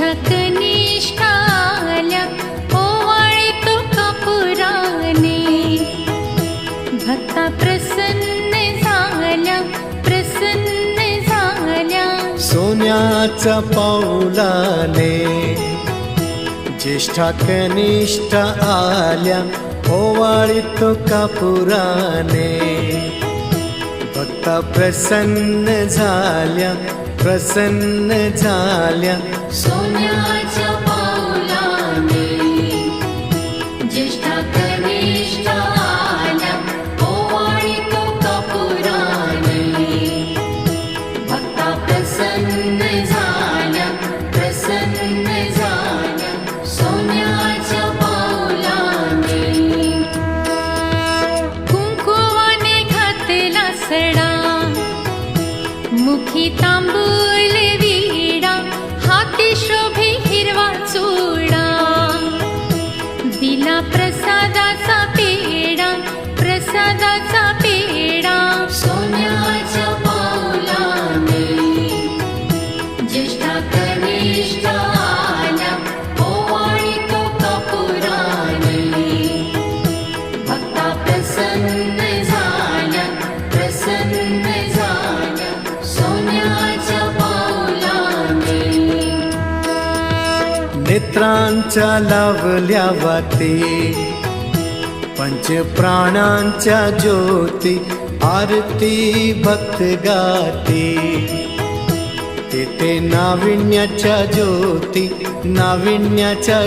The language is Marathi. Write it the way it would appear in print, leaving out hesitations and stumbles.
ज्येष्ठा कनिष्ठा आल्या ओवाळे तो कापुराने भक्ता प्रसन्न झाल्या सोन्याच्या पाऊलाने ज्येष्ठा कनिष्ठा आल्या ओवाळीत कापुराने भक्ता प्रसन्न झाल्या सोन्याच्या पाऊलाने ज्येष्ठा कनिष्ठा आल्या ओवाळीत कापुराने भक्ता प्रसन्न झाल्या सोन्याच्या पाऊलाने कुंकुवाने घातला सडा मुखी तांबूल विडा हाती शोभे हिरवा चूडा दिला प्रसादाचा पेडा सोन्याच्या पाऊलाने ज्येष्ठा कनिष्ठा आल्या ओवाळीत कापुराने भक्ता प्रसन्न झाल्या सोन्याच्या पाऊलाने नेत्रांच्या लावल्या वाती पंचप्राणांच्या ज्योती आरती भक्त गाती तेथे नाविन्याच्या ज्योती सोन्याच्या